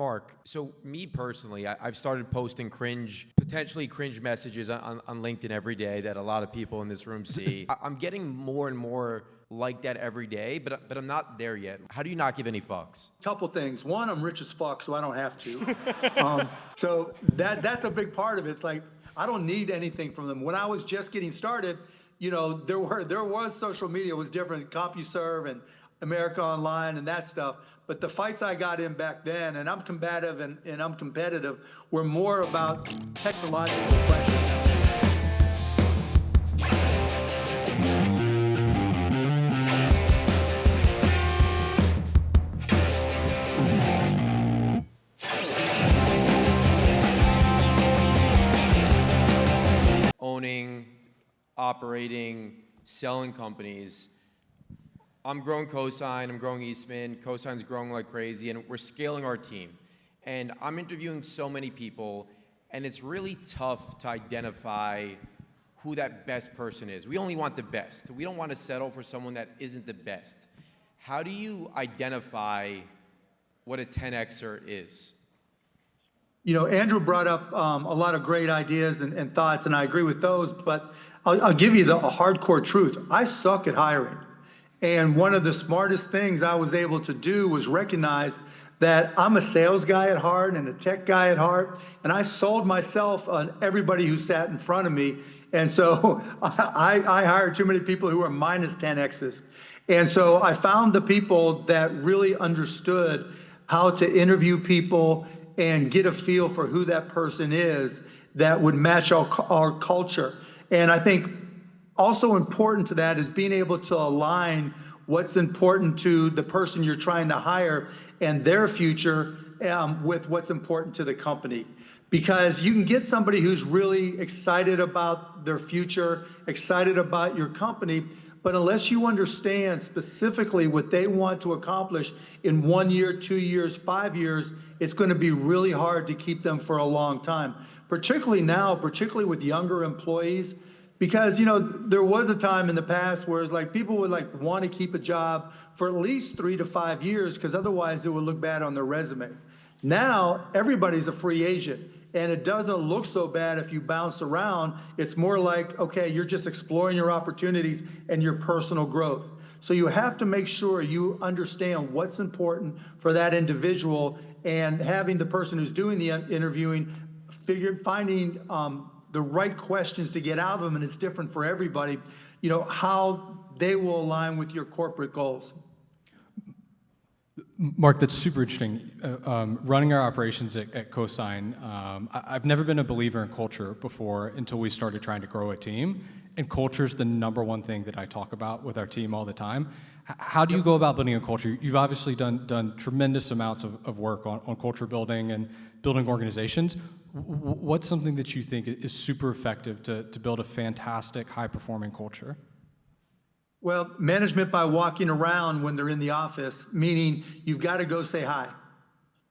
Mark, so me personally, I've started posting potentially cringe messages on LinkedIn every day that a lot of people in this room see. I'm getting more and more like that every day, but I'm not there yet. How do you not give any fucks? Couple things. One, I'm rich as fuck, so I don't have to. So that's a big part of it. It's like, I don't need anything from them. When I was just getting started, there was social media, was different, CompuServe and America Online and that stuff. But the fights I got in back then, and I'm combative and I'm competitive, were more about technological questions. Owning, operating, selling companies. I'm growing Cosign, I'm growing Eastman, Cosign's growing like crazy, and we're scaling our team. And I'm interviewing so many people, and it's really tough to identify who that best person is. We only want the best. We don't want to settle for someone that isn't the best. How do you identify what a 10Xer is? Andrew brought up a lot of great ideas and thoughts, and I agree with those, but I'll give you the hardcore truth. I suck at hiring. And one of the smartest things I was able to do was recognize that I'm a sales guy at heart and a tech guy at heart, and I sold myself on everybody who sat in front of me. And so I hired too many people who were minus 10Xs. And so I found the people that really understood how to interview people and get a feel for who that person is that would match our culture. And I think also important to that is being able to align what's important to the person you're trying to hire and their future with what's important to the company. Because you can get somebody who's really excited about their future, excited about your company, but unless you understand specifically what they want to accomplish in 1 year, 2 years, 5 years, it's going to be really hard to keep them for a long time. Particularly now, particularly with younger employees, because there was a time in the past where it's like people would want to keep a job for at least 3 to 5 years because otherwise it would look bad on their resume. Now everybody's a free agent, and it doesn't look so bad if you bounce around. It's more like, okay, you're just exploring your opportunities and your personal growth. So you have to make sure you understand what's important for that individual, and having the person who's doing the interviewing finding the right questions to get out of them, and it's different for everybody, how they will align with your corporate goals. Mark, that's super interesting. Running our operations at Cosign, I've never been a believer in culture before until we started trying to grow a team. And culture is the number one thing that I talk about with our team all the time. How do you go about building a culture? You've obviously done tremendous amounts of work on culture building and building organizations. What's something that you think is super effective to build a fantastic, high-performing culture? Well, management by walking around when they're in the office, meaning you've got to go say hi.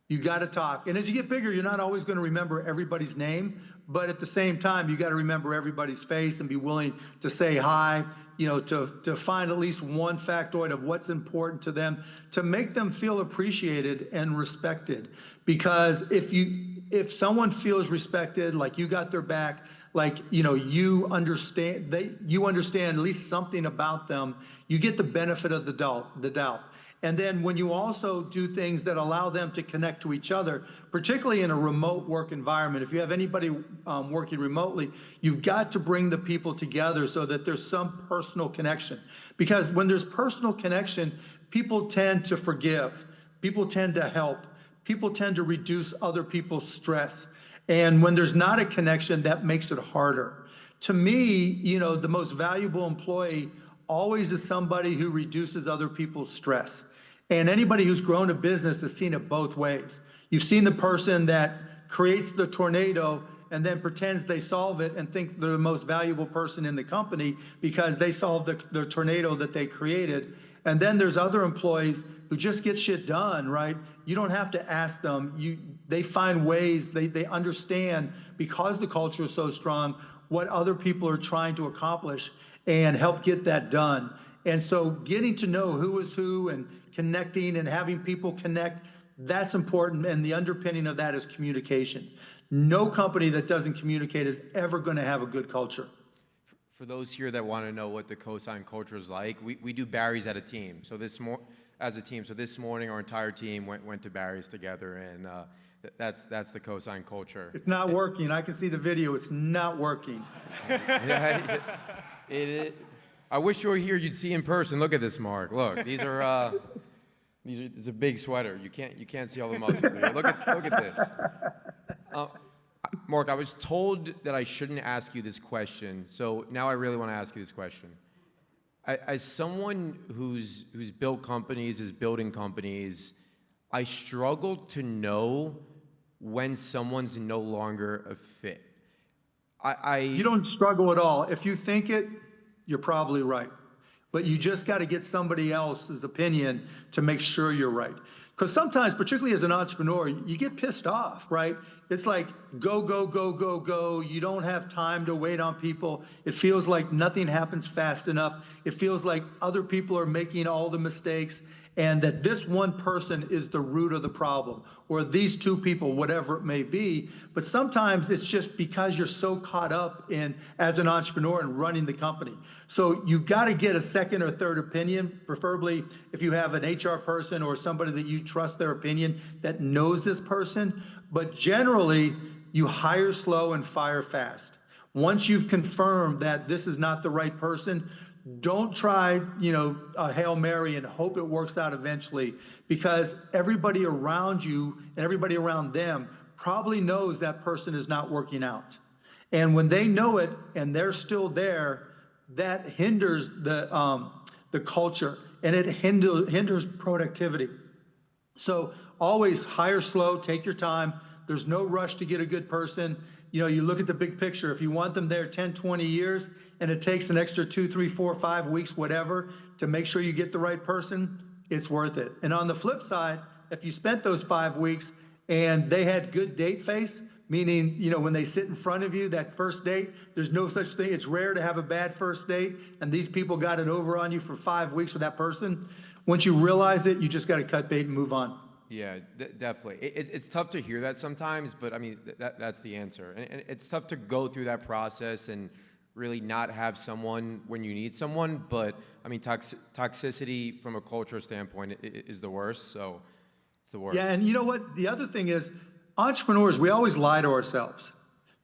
You got to talk. And as you get bigger, you're not always going to remember everybody's name, but at the same time, you got to remember everybody's face and be willing to say hi, to find at least one factoid of what's important to them, to make them feel appreciated and respected. Because if someone feels respected, like you got their back, like, you understand at least something about them, you get the benefit of the doubt. And then when you also do things that allow them to connect to each other, particularly in a remote work environment, if you have anybody working remotely, you've got to bring the people together so that there's some personal connection. Because when there's personal connection, people tend to forgive, people tend to help, people tend to reduce other people's stress. And when there's not a connection, that makes it harder. To me, the most valuable employee always is somebody who reduces other people's stress. And anybody who's grown a business has seen it both ways. You've seen the person that creates the tornado and then pretends they solve it and thinks they're the most valuable person in the company because they solved the tornado that they created. And then there's other employees who just get shit done, right? You don't have to ask them. They find ways, they understand, because the culture is so strong, what other people are trying to accomplish and help get that done. And so getting to know who is who and connecting and having people connect, That's important, and the underpinning of that is communication. No company that doesn't communicate is ever going to have a good culture. For those here that want to know what the cosign culture is like, we do Barry's as a team. So this morning, our entire team went to Barry's together, and that's the cosign culture. It's not working. I can see the video. It's not working. Yeah, I wish you were here. You'd see in person. Look at this, Mark. Look, it's a big sweater. You can't see all the muscles there. Look at this. Mark, I was told that I shouldn't ask you this question, so now I really want to ask you this question. As someone who's built companies, is building companies, I struggle to know when someone's no longer a fit. You don't struggle at all. If you think it, you're probably right. But you just got to get somebody else's opinion to make sure you're right. Because sometimes, particularly as an entrepreneur, you get pissed off, right? It's like go, go, go, go, go. You don't have time to wait on people. It feels like nothing happens fast enough. It feels like other people are making all the mistakes, and that this one person is the root of the problem, or these two people, whatever it may be. But sometimes it's just because you're so caught up in, as an entrepreneur, and running the company. So you got to get a second or third opinion, preferably if you have an HR person or somebody that you trust their opinion that knows this person. But generally, you hire slow and fire fast. Once you've confirmed that this is not the right person, don't try, a Hail Mary and hope it works out eventually, because everybody around you and everybody around them probably knows that person is not working out. And when they know it and they're still there, that hinders the culture, and it hinders productivity. So always hire slow, take your time. There's no rush to get a good person. You look at the big picture. If you want them there 10, 20 years, and it takes an extra 2, 3, 4, 5 weeks, whatever, to make sure you get the right person, it's worth it. And on the flip side, if you spent those 5 weeks and they had good date face, meaning, when they sit in front of you, that first date, there's no such thing. It's rare to have a bad first date, and these people got it over on you for 5 weeks with that person. Once you realize it, you just got to cut bait and move on. Yeah, definitely. It's tough to hear that sometimes, but I mean, that's the answer. And it's tough to go through that process and really not have someone when you need someone. But I mean, toxicity from a culture standpoint is the worst. So it's the worst. Yeah, and you know what? The other thing is, entrepreneurs, we always lie to ourselves.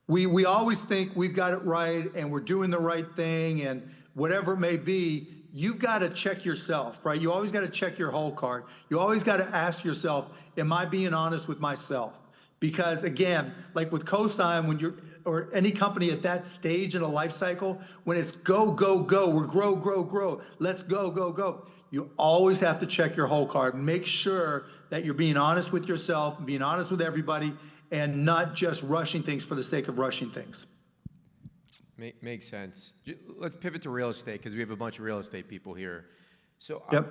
We always think we've got it right and we're doing the right thing, and whatever it may be. You've got to check yourself, right? You always got to check your whole card. You always got to ask yourself, am I being honest with myself? Because again, like with cosign, or any company at that stage in a life cycle, when it's go, go, go, or grow, grow, grow, let's go, go, go. You always have to check your whole card. Make sure that you're being honest with yourself and being honest with everybody, and not just rushing things for the sake of rushing things. Makes sense. Let's pivot to real estate, because we have a bunch of real estate people here. So yep.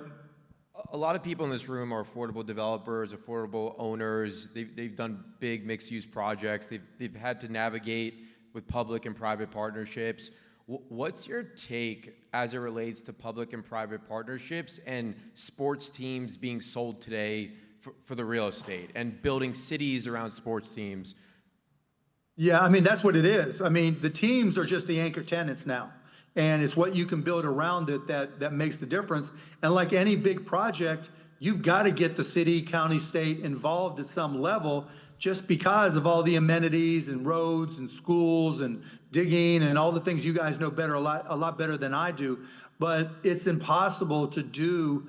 A lot of people in this room are affordable developers, affordable owners. They've done big mixed-use projects. They've had to navigate with public and private partnerships. What's your take as it relates to public and private partnerships and sports teams being sold today for the real estate, and building cities around sports teams? Yeah, I mean, that's what it is. I mean, the teams are just the anchor tenants now, and it's what you can build around it that makes the difference. And like any big project, you've got to get the city, county, state involved at some level, just because of all the amenities and roads and schools and digging and all the things you guys know better, a lot better than I do. But it's impossible to do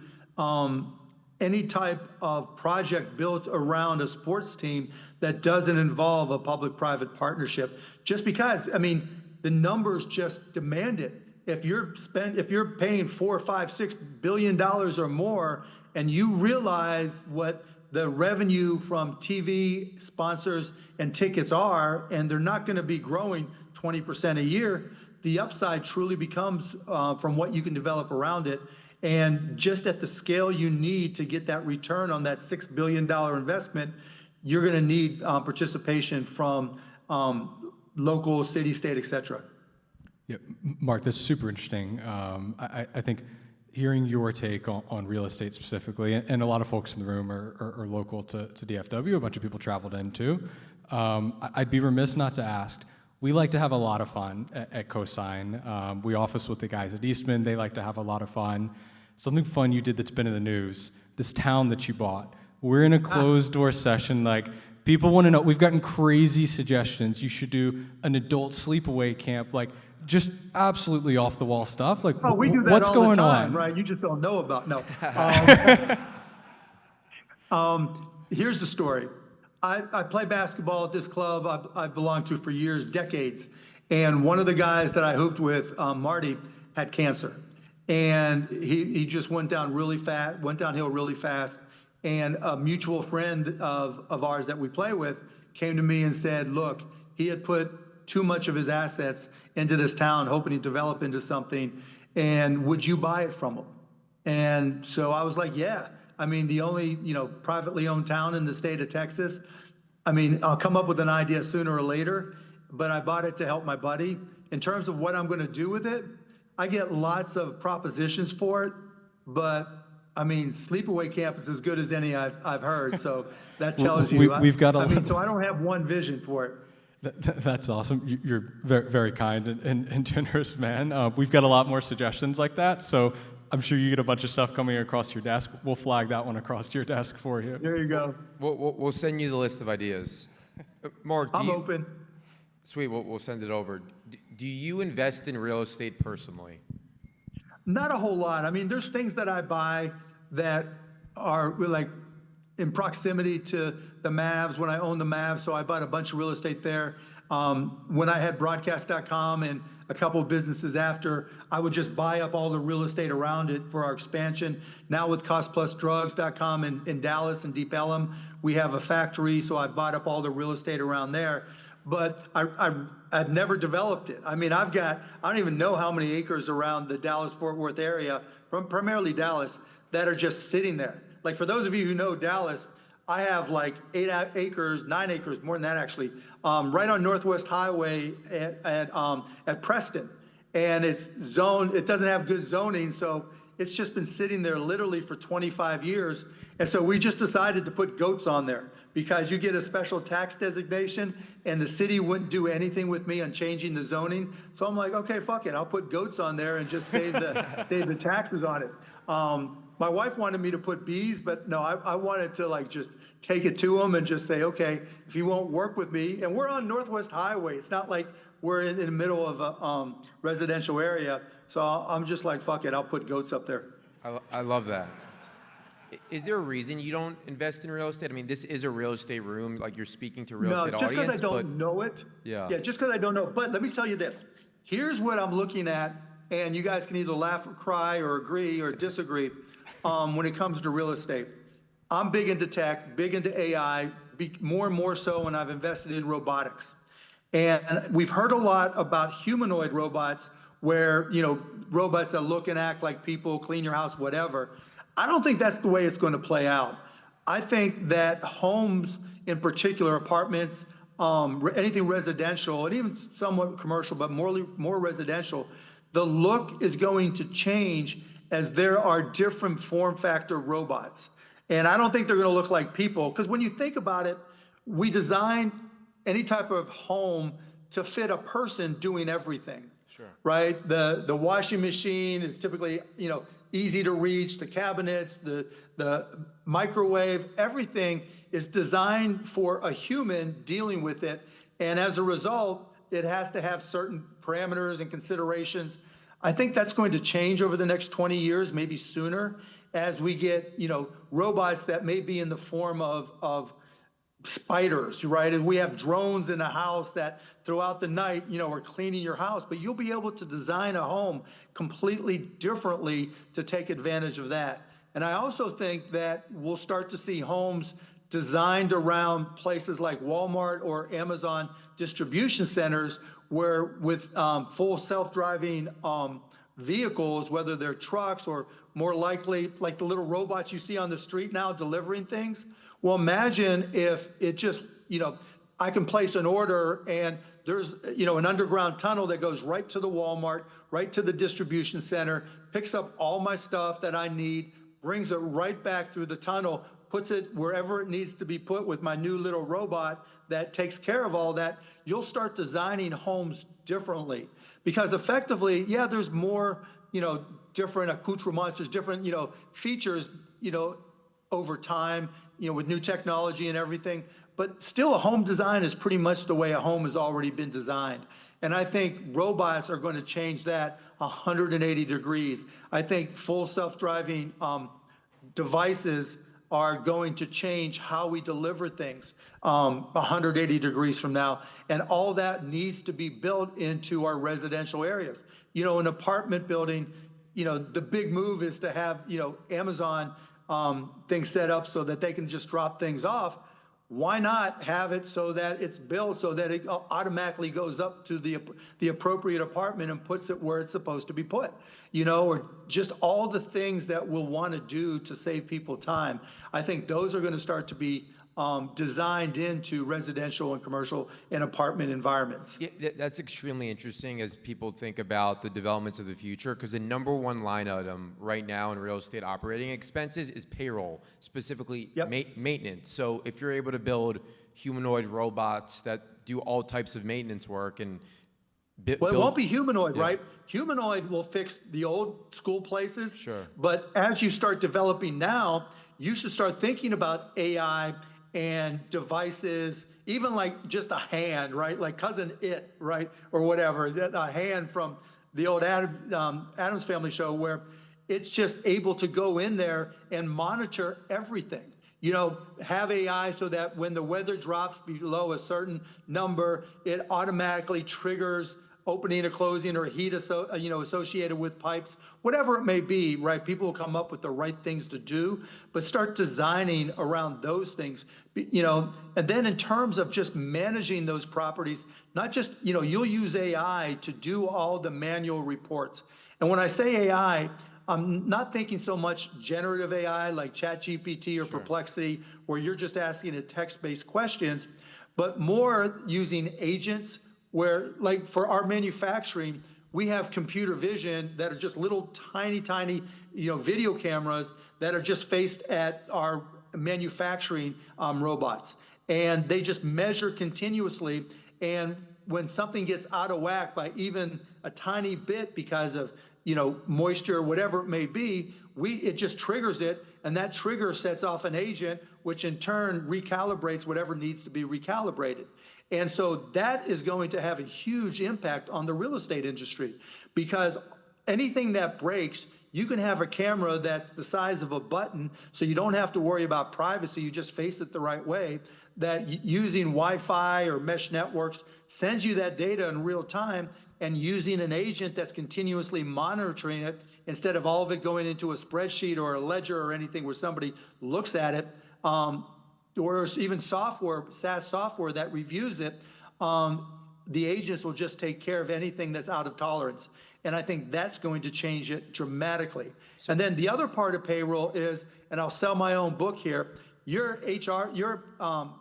any type of project built around a sports team that doesn't involve a public-private partnership, just because, I mean, the numbers just demand it. If you're paying $4, $5, $6 billion or more, and you realize what the revenue from TV sponsors and tickets are, and they're not going to be growing 20% a year, the upside truly becomes from what you can develop around it. And just at the scale you need to get that return on that $6 billion investment, you're going to need participation from local, city, state, et cetera. Yeah, Mark, that's super interesting. I think hearing your take on real estate specifically, and a lot of folks in the room are local to DFW. A bunch of people traveled in too. I'd be remiss not to ask. We like to have a lot of fun at Cosign. We office with the guys at Eastman. They like to have a lot of fun. Something fun you did that's been in the news, this town that you bought. We're in a closed door session. Like, people want to know, we've gotten crazy suggestions. You should do an adult sleepaway camp, like just absolutely off the wall stuff. Like, Oh, we do that what's all going the time, on? right? You just don't know about, no. Here's the story. I play basketball at this club I've belonged to for years, decades. And one of the guys that I hooped with, Marty, had cancer. And he just went downhill really fast. And a mutual friend of ours that we play with came to me and said, look, he had put too much of his assets into this town, hoping he'd develop into something. And would you buy it from him? And so I was like, yeah. I mean, the only, privately owned town in the state of Texas. I mean, I'll come up with an idea sooner or later, but I bought it to help my buddy. In terms of what I'm going to do with it, I get lots of propositions for it, but I mean, sleepaway camp is as good as any I've heard. So that tells you. We've got so I don't have one vision for it. That's awesome. You're very, very kind and generous man. We've got a lot more suggestions like that. So I'm sure you get a bunch of stuff coming across your desk. We'll flag that one across your desk for you. There you go. We'll send you the list of ideas. Mark, I'm open. Sweet, we'll send it over. Do you invest in real estate personally? Not a whole lot. I mean, there's things that I buy that are like in proximity to the Mavs when I own the Mavs. So I bought a bunch of real estate there. When I had broadcast.com and a couple of businesses after, I would just buy up all the real estate around it for our expansion. Now with costplusdrugs.com in Dallas and Deep Ellum, we have a factory. So I bought up all the real estate around there. But I've never developed it. I mean, I don't even know how many acres around the Dallas-Fort Worth area, from primarily Dallas, that are just sitting there. Like, for those of you who know Dallas, I have like 9 acres, more than that actually, right on Northwest Highway at Preston. And it's zoned, it doesn't have good zoning, so it's just been sitting there literally for 25 years. And so we just decided to put goats on there because you get a special tax designation and the city wouldn't do anything with me on changing the zoning. So I'm like, okay, fuck it. I'll put goats on there and just save the taxes on it. My wife wanted me to put bees, but no, I wanted to like just take it to them and just say, okay, if you won't work with me, and we're on Northwest Highway. It's not like we're in the middle of a residential area. So I'm just like, fuck it, I'll put goats up there. I love that. Is there a reason you don't invest in real estate? I mean, this is a real estate room, like you're speaking to real estate audience. No, just because I don't know it. Yeah, just because I don't know. But let me tell you this. Here's what I'm looking at, and you guys can either laugh or cry or agree or disagree when it comes to real estate. I'm big into tech, big into AI, more and more so when I've invested in robotics. And we've heard a lot about humanoid robots where, robots that look and act like people, clean your house, whatever. I don't think that's the way it's going to play out. I think that homes in particular, apartments, anything residential, and even somewhat commercial, but more residential, the look is going to change as there are different form factor robots. And I don't think they're going to look like people, because when you think about it, we design any type of home to fit a person doing everything. Sure. Right? The washing machine is typically, easy to reach. The cabinets, the microwave, everything is designed for a human dealing with it. And as a result, it has to have certain parameters and considerations. I think that's going to change over the next 20 years, maybe sooner, as we get, robots that may be in the form of spiders, right? And we have drones in a house that throughout the night, are cleaning your house, but you'll be able to design a home completely differently to take advantage of that. And I also think that we'll start to see homes designed around places like Walmart or Amazon distribution centers where with full self-driving vehicles, whether they're trucks or more likely like the little robots you see on the street now delivering things. Well, imagine if it just, I can place an order and there's, an underground tunnel that goes right to the Walmart, right to the distribution center, picks up all my stuff that I need, brings it right back through the tunnel, puts it wherever it needs to be put with my new little robot that takes care of all that. You'll start designing homes differently because effectively, yeah, there's more, different accoutrements, there's different, features, over time, with new technology and everything. But still, a home design is pretty much the way a home has already been designed. And I think robots are going to change that 180 degrees. I think full self-driving devices are going to change how we deliver things 180 degrees from now. And all that needs to be built into our residential areas. An apartment building, the big move is to have, Amazon things set up so that they can just drop things off. Why not have it so that it's built so that it automatically goes up to the appropriate apartment and puts it where it's supposed to be put, or just all the things that we'll want to do to save people time. I think those are going to start to be designed into residential and commercial and apartment environments. Yeah, that's extremely interesting as people think about the developments of the future, because the number one line item right now in real estate operating expenses is payroll, specifically maintenance. So if you're able to build humanoid robots that do all types of maintenance work and it won't be humanoid, right? Humanoid will fix the old school places. Sure. But as you start developing now, you should start thinking about AI and devices, even like just a hand, right? Like Cousin It, right? Or whatever, a hand from the old Addams Family show where it's just able to go in there and monitor everything. Have AI so that when the weather drops below a certain number, it automatically triggers opening or closing or heat associated with pipes, whatever it may be, right? People will come up with the right things to do, but start designing around those things, and then in terms of just managing those properties, not just, you'll use AI to do all the manual reports. And when I say AI, I'm not thinking so much generative AI like ChatGPT or Perplexity, where you're just asking it text-based questions, but more using agents where, like for our manufacturing, we have computer vision that are just little tiny, video cameras that are just faced at our manufacturing robots. And they just measure continuously. And when something gets out of whack by even a tiny bit because of moisture, whatever it may be, it just triggers it, and that trigger sets off an agent, which in turn recalibrates whatever needs to be recalibrated. And so that is going to have a huge impact on the real estate industry, because anything that breaks, you can have a camera that's the size of a button, so you don't have to worry about privacy. You just face it the right way, that using Wi-Fi or mesh networks sends you that data in real time, and using an agent that's continuously monitoring it instead of all of it going into a spreadsheet or a ledger or anything where somebody looks at it, or even software, SaaS software that reviews it, the agents will just take care of anything that's out of tolerance. And I think that's going to change it dramatically. And then the other part of payroll is, and I'll sell my own book here, your HR, your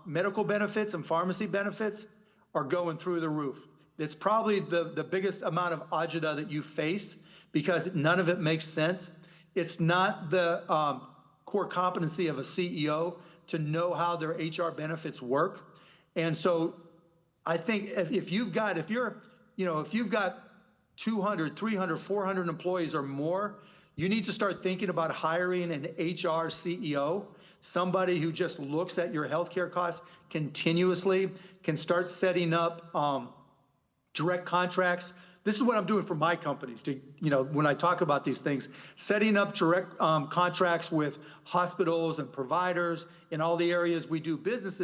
medical benefits and pharmacy benefits are going through the roof. It's probably the biggest amount of agita that you face because none of it makes sense. It's not the core competency of a CEO to know how their HR benefits work. And so I think if you've got 200, 300, 400 employees or more, you need to start thinking about hiring an HR CEO, somebody who just looks at your healthcare costs continuously, can start setting up direct contracts. This is what I'm doing for my companies to, when I talk about these things, setting up direct contracts with hospitals and providers in all the areas we do business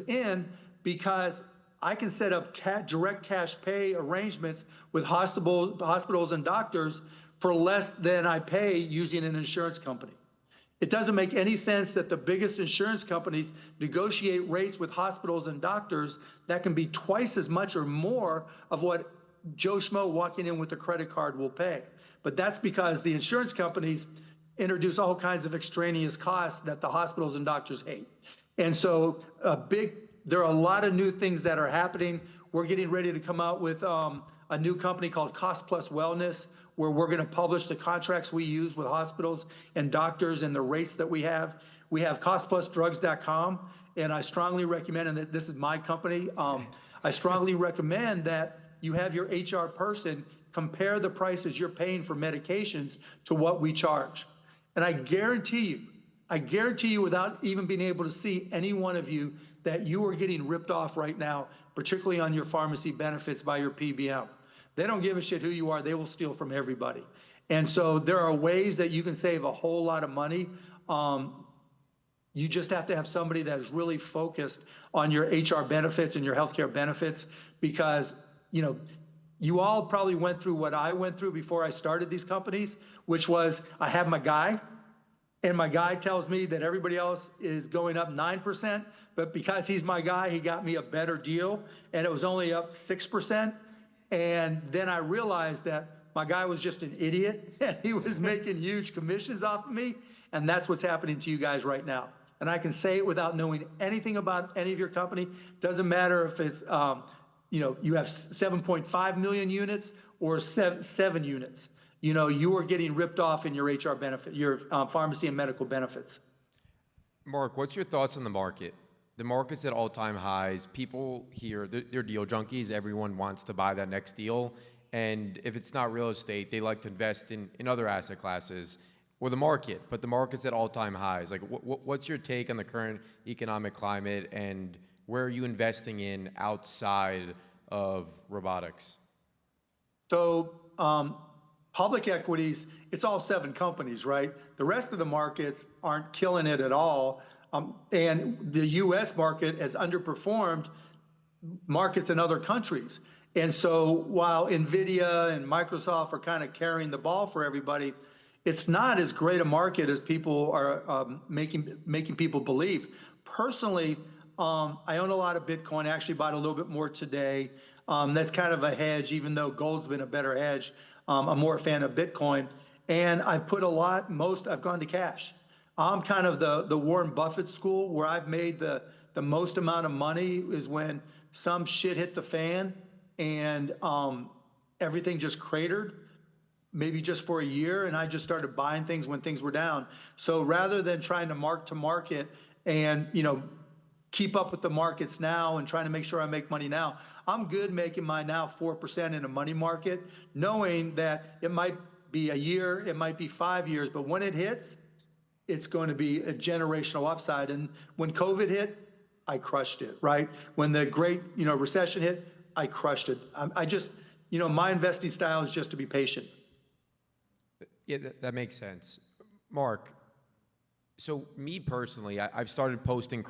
in, because I can set up direct cash pay arrangements with hospitals and doctors for less than I pay using an insurance company. It doesn't make any sense that the biggest insurance companies negotiate rates with hospitals and doctors that can be twice as much or more of what Joe Schmo walking in with a credit card will pay. But that's because the insurance companies introduce all kinds of extraneous costs that the hospitals and doctors hate. And so a big there are a lot of new things that are happening. We're getting ready to come out with a new company called Cost Plus Wellness, where we're going to publish the contracts we use with hospitals and doctors and the rates that we have. We have costplusdrugs.com, and I strongly recommend, and this is my company, I strongly recommend that you have your HR person compare the prices you're paying for medications to what we charge. And I guarantee you without even being able to see any one of you that you are getting ripped off right now, particularly on your pharmacy benefits by your PBM. They don't give a shit who you are. They will steal from everybody. And so there are ways that you can save a whole lot of money. You just have to have somebody that is really focused on your HR benefits and your healthcare benefits, because, you all probably went through what I went through before I started these companies, which was I have my guy, and my guy tells me that everybody else is going up 9%, but because he's my guy, he got me a better deal, and it was only up 6%. And then I realized that my guy was just an idiot, and he was making huge commissions off of me, and that's what's happening to you guys right now. And I can say it without knowing anything about any of your company. Doesn't matter if it's, you have 7.5 million units or seven units. You are getting ripped off in your HR benefit, your pharmacy and medical benefits. Mark, what's your thoughts on the market? The market's at all-time highs. People here, they're deal junkies. Everyone wants to buy that next deal. And if it's not real estate, they like to invest in other asset classes or the market. But the market's at all-time highs. Like, what's your take on the current economic climate, and where are you investing in outside of robotics? So public equities, it's all 7 companies, right? The rest of the markets aren't killing it at all. And the U.S. market has underperformed markets in other countries. And so while NVIDIA and Microsoft are kind of carrying the ball for everybody, it's not as great a market as people are making people believe. Personally, I own a lot of Bitcoin. I actually bought a little bit more today. That's kind of a hedge, even though gold's been a better hedge. I'm more a fan of Bitcoin. And I've put I've gone to cash. I'm kind of the Warren Buffett school, where I've made the most amount of money is when some shit hit the fan and everything just cratered, maybe just for a year, and I just started buying things when things were down. So rather than trying to mark to market and keep up with the markets now and trying to make sure I make money now, I'm good making my now 4% in a money market, knowing that it might be a year, it might be 5 years, but when it hits, it's going to be a generational upside. And when COVID hit, I crushed it, right? When the great, recession hit, I crushed it. I just, my investing style is just to be patient. Yeah, that makes sense. Mark, so me personally, I've started posting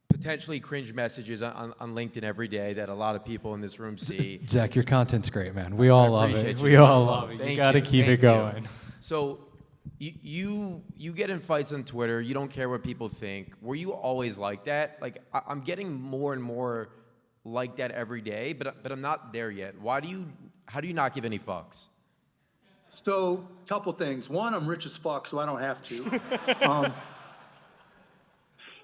potentially cringe messages on LinkedIn every day that a lot of people in this room see. Zach, your content's great, man. We all love it. You. We all love it. You got to keep it going. You. So you get in fights on Twitter. You don't care what people think. Were you always like that? Like, I'm getting more and more like that every day, but I'm not there yet. How do you not give any fucks? So, couple things. One, I'm rich as fuck, so I don't have to.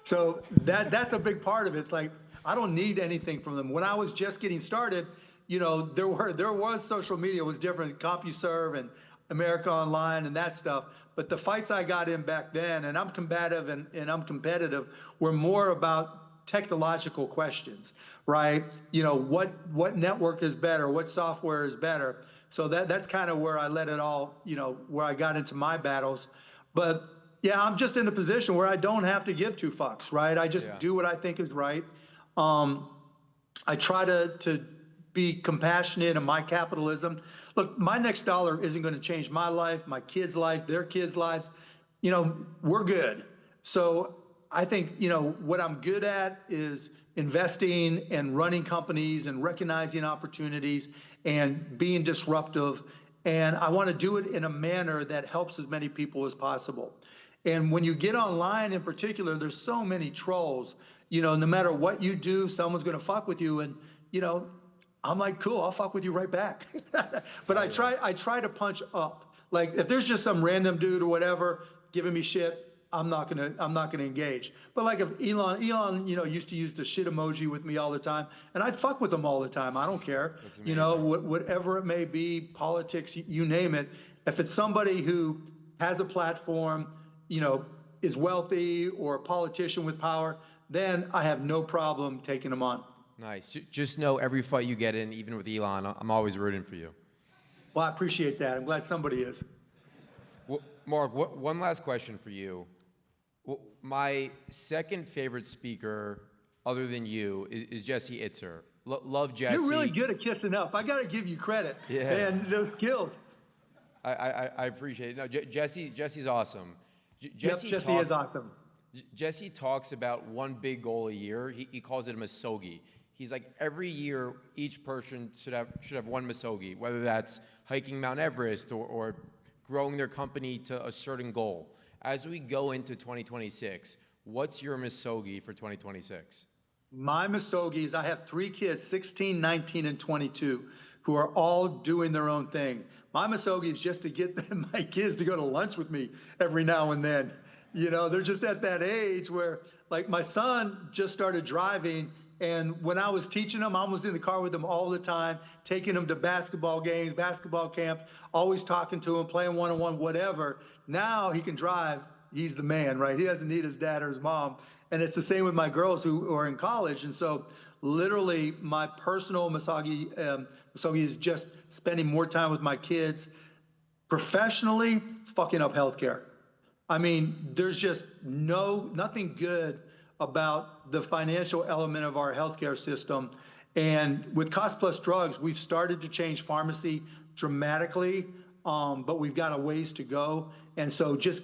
So that's a big part of it. It's like, I don't need anything from them. When I was just getting started, there was social media was different, CompuServe and America Online and that stuff. But the fights I got in back then, and I'm combative and I'm competitive, were more about technological questions, right? What network is better? What software is better? So that's kind of where I let it all, where I got into my battles. But yeah, I'm just in a position where I don't have to give 2 fucks, right? I just do what I think is right. I try to be compassionate in my capitalism. Look, my next dollar isn't going to change my life, my kids' life, their kids' lives. We're good. So I think, what I'm good at is investing and running companies and recognizing opportunities and being disruptive. And I want to do it in a manner that helps as many people as possible. And when you get online in particular, there's so many trolls, no matter what you do, someone's going to fuck with you. And, I'm like, cool, I'll fuck with you right back. But I try to punch up. Like, if there's just some random dude or whatever giving me shit, I'm not gonna engage. But like if Elon, used to use the shit emoji with me all the time, and I'd fuck with him all the time. I don't care. That's Whatever it may be, politics, you name it. If it's somebody who has a platform, is wealthy or a politician with power, then I have no problem taking them on. Nice. Just know every fight you get in, even with Elon, I'm always rooting for you. Well, I appreciate that. I'm glad somebody is. Well, Mark, one last question for you. Well, my second favorite speaker, other than you, is Jesse Itzer. Love Jesse. You're really good at kissing up. I got to give you credit. Yeah. And those skills. I appreciate it. No, Jesse's awesome. Jesse is awesome. Jesse talks about one big goal a year. He calls it a misogi. He's like, every year, each person should have one misogi, whether that's hiking Mount Everest or growing their company to a certain goal. As we go into 2026, what's your misogi for 2026? My misogi is I have 3 kids, 16, 19, and 22, who are all doing their own thing. My misogi is just to get my kids to go to lunch with me every now and then. They're just at that age where, like, my son just started driving, and when I was teaching him, I was in the car with him all the time, taking him to basketball games, basketball camps, always talking to him, playing one-on-one, whatever. Now he can drive. He's the man, right? He doesn't need his dad or his mom. And it's the same with my girls who are in college. And so literally my personal misogi is just spending more time with my kids. Professionally, it's fucking up healthcare. I mean, there's just nothing good about the financial element of our healthcare system. And with cost plus drugs, we've started to change pharmacy dramatically, but we've got a ways to go. And so just,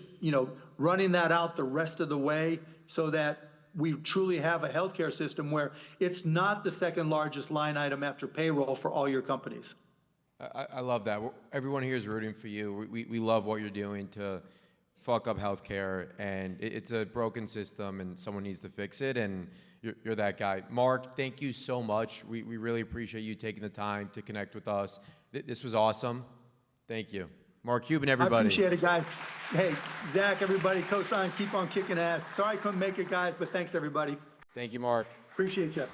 running that out the rest of the way so that we truly have a healthcare system where it's not the second largest line item after payroll for all your companies. I love that. Everyone here is rooting for you. We love what you're doing to fuck up healthcare, and it's a broken system, and someone needs to fix it, and you're that guy. Mark, thank you so much. We really appreciate you taking the time to connect with us. This was awesome. Thank you. Mark Cuban, everybody. I appreciate it, guys. Hey, Zach, everybody, Cosign, keep on kicking ass. Sorry I couldn't make it, guys, but thanks, everybody. Thank you, Mark. Appreciate you.